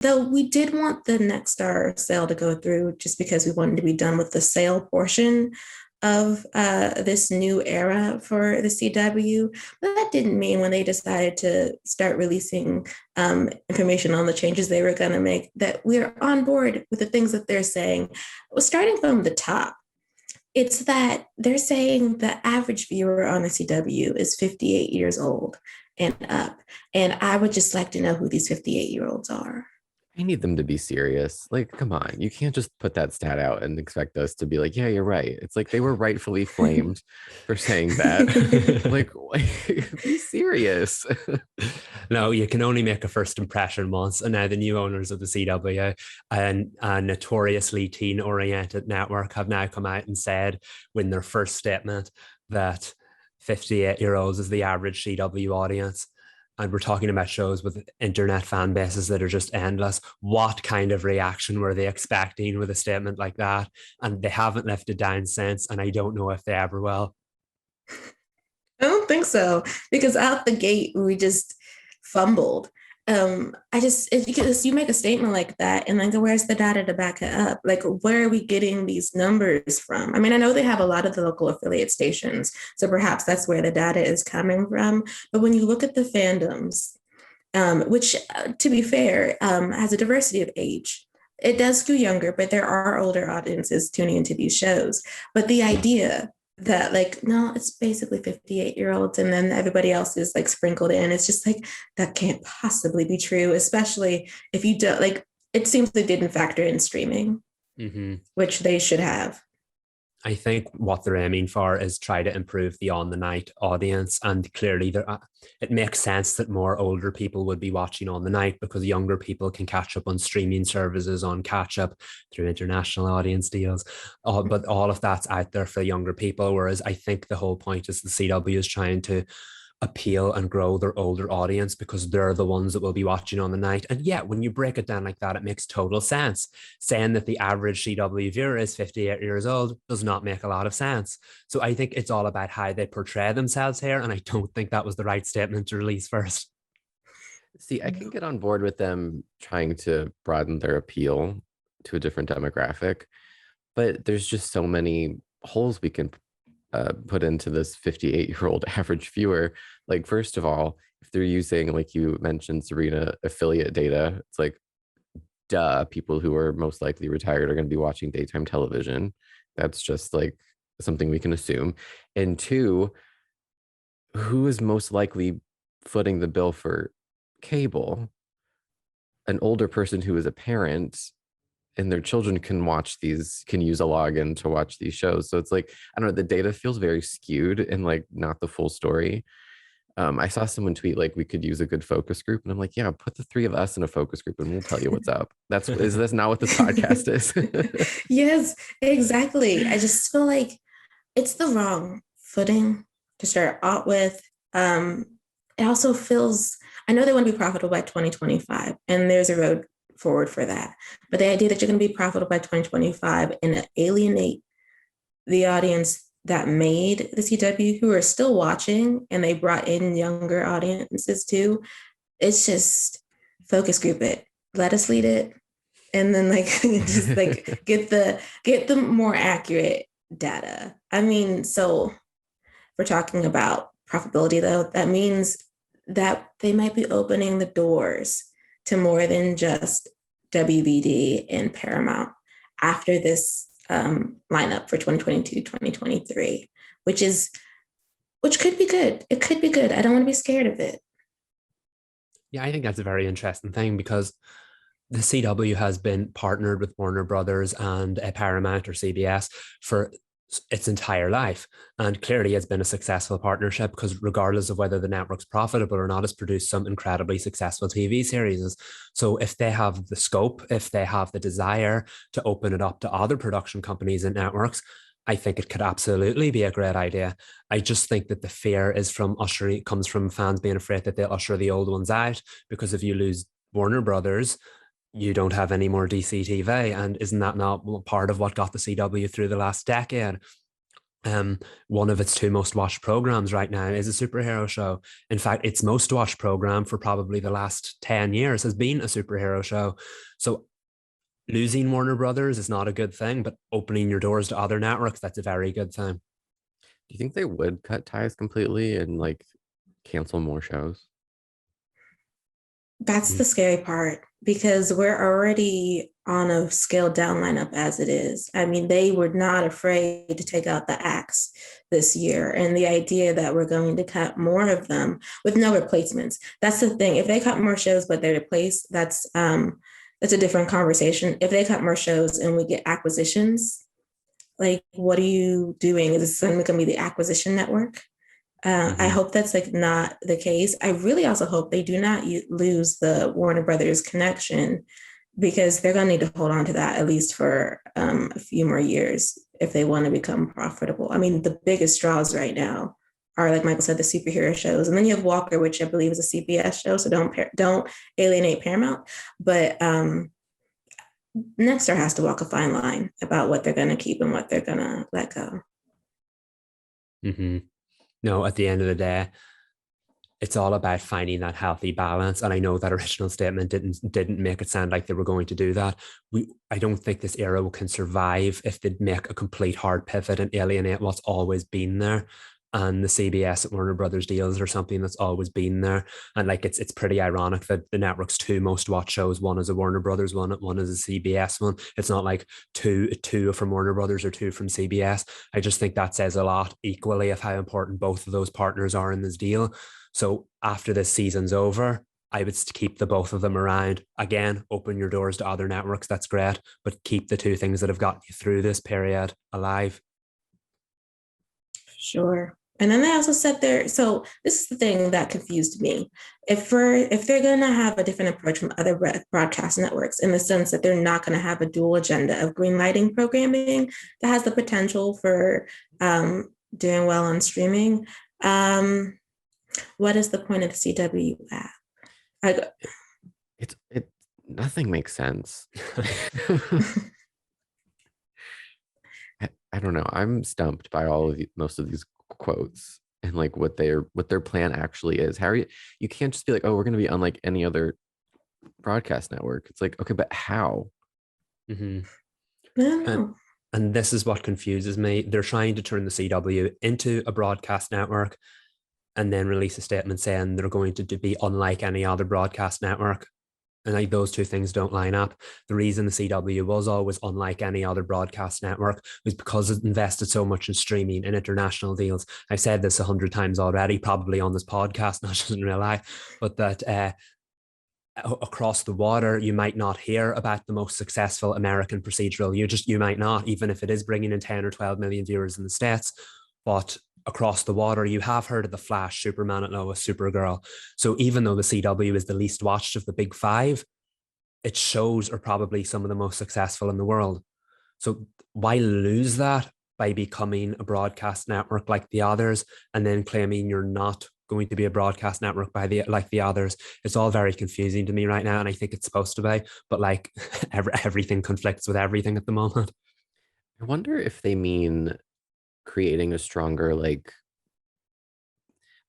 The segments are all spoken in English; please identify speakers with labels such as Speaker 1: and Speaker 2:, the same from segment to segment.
Speaker 1: Though we did want the Nexstar sale to go through just because we wanted to be done with the sale portion of this new era for the CW. But that didn't mean when they decided to start releasing information on the changes they were going to make that we're on board with the things that they're saying. Starting from the top, it's that they're saying the average viewer on the CW is 58 years old and up. And I would just like to know who these 58-year-olds are.
Speaker 2: I need them to be serious. Like, come on. You can't just put that stat out and expect us to be like, yeah, you're right. It's like they were rightfully flamed for saying that. Like, be serious.
Speaker 3: No, you can only make a first impression once. And now the new owners of the CW, a notoriously teen-oriented network, have now come out and said in their first statement that 58-year-olds is the average CW audience. And we're talking about shows with internet fan bases that are just endless. What kind of reaction were they expecting with a statement like that? And they haven't left it down since, and I don't know if they ever will.
Speaker 1: I don't think so, because out the gate, we just fumbled. Because you make a statement like that, and like, where's the data to back it up? Like, where are we getting these numbers from? I mean, I know they have a lot of the local affiliate stations, so perhaps that's where the data is coming from. But when you look at the fandoms, which, to be fair, has a diversity of age, it does skew younger, but there are older audiences tuning into these shows. But the idea that like, no, it's basically 58-year-olds and then everybody else is like sprinkled in, it's just like, that can't possibly be true, especially if you don't, like, it seems they didn't factor in streaming, which they should have.
Speaker 3: I think what they're aiming for is try to improve the on the night audience. And clearly it makes sense that more older people would be watching on the night because younger people can catch up on streaming services on catch up through international audience deals. But all of that's out there for younger people. Whereas I think the whole point is the CW is trying to appeal and grow their older audience because they're the ones that will be watching on the night. And yeah, when you break it down like that, it makes total sense. Saying that the average CW viewer is 58 years old does not make a lot of sense. So I think it's all about how they portray themselves here. And I don't think that was the right statement to release first.
Speaker 2: See, I can get on board with them trying to broaden their appeal to a different demographic, but there's just so many holes we can put into this 58-year-old average viewer. Like, first of all, if they're using, like you mentioned, Sabrina, affiliate data, it's like, duh, people who are most likely retired are going to be watching daytime television. That's just like something we can assume. And two, who is most likely footing the bill for cable? An older person who is a parent and their children can use a login to watch these shows. So it's like, I don't know, the data feels very skewed and like not the full story. I saw someone tweet like we could use a good focus group, and I'm like, yeah, put the three of us in a focus group and we'll tell you what's up. Is this not what this podcast is?
Speaker 1: Yes, exactly. I just feel like it's the wrong footing to start out with. It also feels, I know they want to be profitable by 2025, and there's a road forward for that. But the idea that you're going to be profitable by 2025 and alienate the audience that made the CW, who are still watching, and they brought in younger audiences too. It's just focus group it. Let us lead it. And then like just like get the more accurate data. I mean, so we're talking about profitability though, that means that they might be opening the doors to more than just WBD and Paramount after this lineup for 2022, 2023, which could be good. It could be good. I don't want to be scared of it.
Speaker 3: Yeah, I think that's a very interesting thing because the CW has been partnered with Warner Brothers and Paramount or CBS for its entire life. And clearly it's been a successful partnership because regardless of whether the network's profitable or not, it's produced some incredibly successful TV series. So if they have the scope, if they have the desire to open it up to other production companies and networks, I think it could absolutely be a great idea. I just think that the fear comes from fans being afraid that they'll usher the old ones out, because if you lose Warner Brothers, you don't have any more DC TV. And isn't that not part of what got the CW through the last decade? One of its two most watched programs right now is a superhero show. In fact, its most watched program for probably the last 10 years has been a superhero show. So losing Warner Brothers is not a good thing, but opening your doors to other networks, that's a very good thing.
Speaker 2: Do you think they would cut ties completely and like cancel more shows?
Speaker 1: That's the scary part because we're already on a scaled down lineup as it is. I mean, they were not afraid to take out the axe this year. And the idea that we're going to cut more of them with no replacements. That's the thing. If they cut more shows, but they replace, that's a different conversation. If they cut more shows and we get acquisitions, like what are you doing? Is this going to be the acquisition network? I hope that's like not the case. I really also hope they do not lose the Warner Brothers connection because they're going to need to hold on to that at least for a few more years if they want to become profitable. I mean, the biggest draws right now are, like Michael said, the superhero shows, and then you have Walker, which I believe is a CBS show, so don't alienate Paramount. But Nexstar has to walk a fine line about what they're going to keep and what they're going to let go.
Speaker 3: No, at the end of the day, it's all about finding that healthy balance. And I know that original statement didn't make it sound like they were going to do that. I don't think this era can survive if they make a complete hard pivot and alienate what's always been there. And the CBS and Warner Brothers deals are something that's always been there. And like it's pretty ironic that the network's two most watched shows, one is a Warner Brothers one is a CBS one. It's not like two from Warner Brothers or two from CBS. I just think that says a lot equally of how important both of those partners are in this deal. So after this season's over, I would keep the both of them around. Again, open your doors to other networks. That's great. But keep the two things that have gotten you through this period alive.
Speaker 1: Sure. And then they also said so this is the thing that confused me. If they're going to have a different approach from other broadcast networks in the sense that they're not going to have a dual agenda of greenlighting programming that has the potential for doing well on streaming, what is the point of the CW app?
Speaker 2: Nothing makes sense. I don't know. I'm stumped by most of these quotes and like what their plan actually is. You can't just be like, oh, we're going to be unlike any other broadcast network. It's like, okay, but how?
Speaker 1: I don't know.
Speaker 3: And this is what confuses me. They're trying to turn the CW into a broadcast network and then release a statement saying they're going to be unlike any other broadcast network. And like those two things don't line up. The reason the CW was always unlike any other broadcast network was because it invested so much in streaming and international deals. I've said this 100 times already, probably on this podcast, not just in real life, but that across the water, you might not hear about the most successful American procedural. You might not, even if it is bringing in 10 or 12 million viewers in the States. But across the water, you have heard of The Flash, Superman at Lois, Supergirl. So even though the CW is the least watched of the big five, its shows are probably some of the most successful in the world. So why lose that by becoming a broadcast network like the others and then claiming you're not going to be a broadcast network like the others? It's all very confusing to me right now, and I think it's supposed to be, but like everything conflicts with everything at the moment.
Speaker 2: I wonder if they mean creating a stronger, like,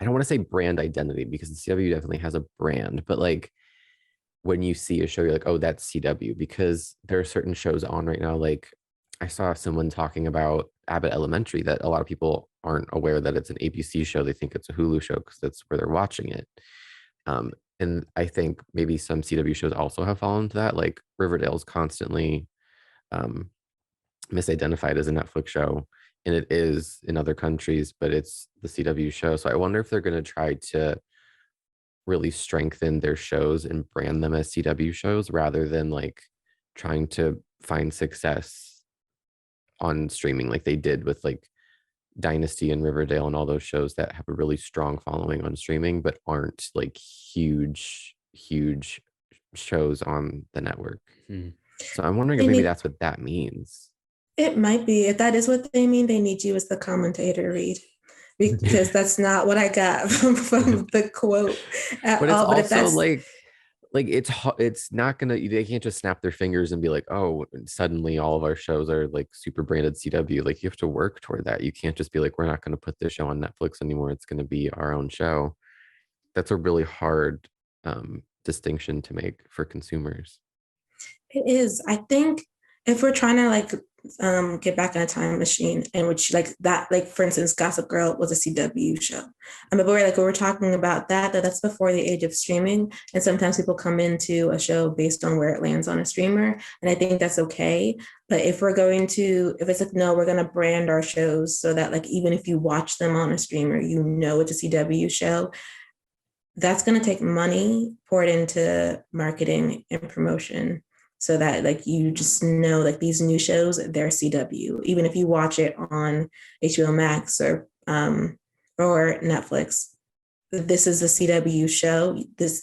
Speaker 2: I don't want to say brand identity because the CW definitely has a brand, but like when you see a show, you're like, oh, that's CW, because there are certain shows on right now. Like I saw someone talking about Abbott Elementary that a lot of people aren't aware that it's an ABC show. They think it's a Hulu show because that's where they're watching it. And I think maybe some CW shows also have fallen into that. Like Riverdale's constantly misidentified as a Netflix show, and it is in other countries, but it's the CW show. So I wonder if they're going to try to really strengthen their shows and brand them as CW shows rather than like trying to find success on streaming like they did with like Dynasty and Riverdale and all those shows that have a really strong following on streaming but aren't like huge shows on the network. So I'm wondering if maybe that's what that means.
Speaker 1: It might be. If that is what they mean, they need you as the commentator, Reed, because that's not what I got from the quote at
Speaker 2: but
Speaker 1: all.
Speaker 2: But it's also like like it's not gonna, they can't just snap their fingers and be like, oh, suddenly all of our shows are like super branded CW. Like you have to work toward that. You can't just be like, we're not going to put this show on Netflix anymore, it's going to be our own show. That's a really hard distinction to make for consumers.
Speaker 1: It is. I think if we're trying to like get back in a time machine, in which like that, like for instance, Gossip Girl was a CW show. But we're talking about that's before the age of streaming, and sometimes people come into a show based on where it lands on a streamer, and I think that's okay. But if it's like no, we're going to brand our shows so that like even if you watch them on a streamer, you know it's a CW show. That's going to take money poured into marketing and promotion so that like you just know like these new shows, they're CW. Even if you watch it on HBO Max or Netflix, this is a CW show.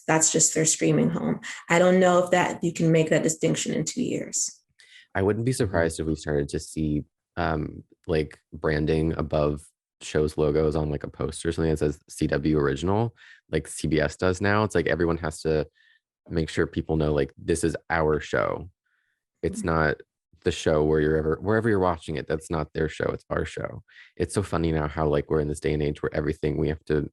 Speaker 1: That's just their streaming home. I don't know if that you can make that distinction in 2 years.
Speaker 2: I wouldn't be surprised if we started to see like branding above shows logos on like a poster or something that says CW original, like CBS does now. It's like everyone has to make sure people know like this is our show. It's not the show wherever you're watching it, that's not their show, it's our show. It's so funny now how like we're in this day and age where everything we have to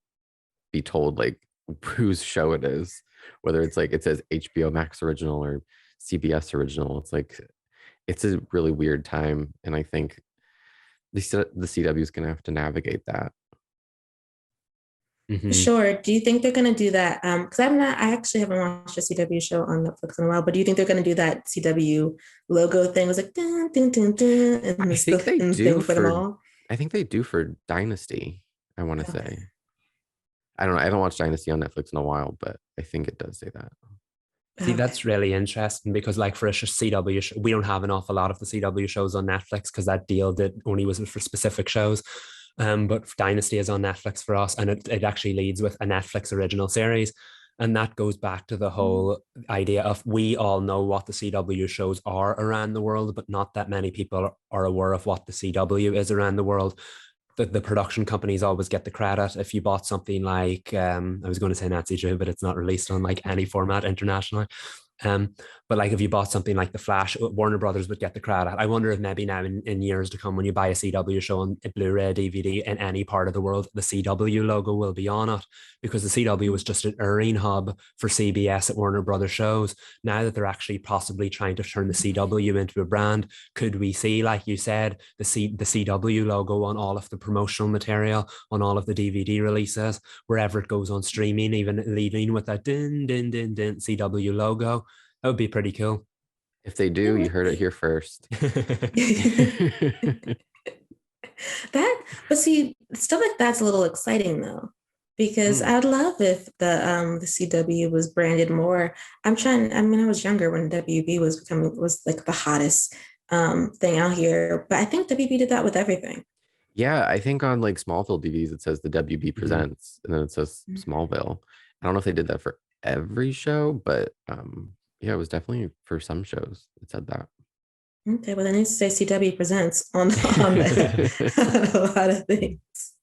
Speaker 2: be told like whose show it is, whether it's like it says HBO Max original or CBS original. It's like it's a really weird time, and I think the CW is going to have to navigate that.
Speaker 3: Mm-hmm.
Speaker 1: Sure. Do you think they're going to do that? Because I actually haven't watched a CW show on Netflix in a while, but do you think they're going to do that CW logo thing? It was like, dun, dun, dun, dun, and
Speaker 2: I think they do
Speaker 1: for them all.
Speaker 2: I think they do for Dynasty, I want to say. I don't know. I haven't watched Dynasty on Netflix in a while, but I think it does say that.
Speaker 3: See, that's really interesting because, like, for a CW, we don't have an awful lot of the CW shows on Netflix because that deal only was for specific shows. But Dynasty is on Netflix for us, and it actually leads with a Netflix original series. And that goes back to the whole idea of we all know what the CW shows are around the world, but not that many people are aware of what the CW is around the world. The production companies always get the credit. If you bought something like, I was going to say Nancy Drew, but it's not released on like any format internationally. But like if you bought something like The Flash, Warner Brothers would get the credit. I wonder if maybe now in years to come, when you buy a CW show on a Blu-ray DVD in any part of the world, the CW logo will be on it, because the CW was just an airing hub for CBS at Warner Brothers shows. Now that they're actually possibly trying to turn the CW into a brand, could we see, like you said, the CW logo on all of the promotional material, on all of the DVD releases, wherever it goes on streaming, even leading with that din din din din CW logo? That would be pretty cool.
Speaker 2: If they do, you heard it here first.
Speaker 1: But see, stuff like that's a little exciting though, because I'd love if the CW was branded more. I was younger when WB was like the hottest thing out here, but I think WB did that with everything.
Speaker 2: Yeah, I think on like Smallville DVDs it says the WB presents, and then it says Smallville. I don't know if they did that for every show, but yeah, it was definitely for some shows it said that.
Speaker 1: Okay, well, it needs to say CW presents on a lot of things.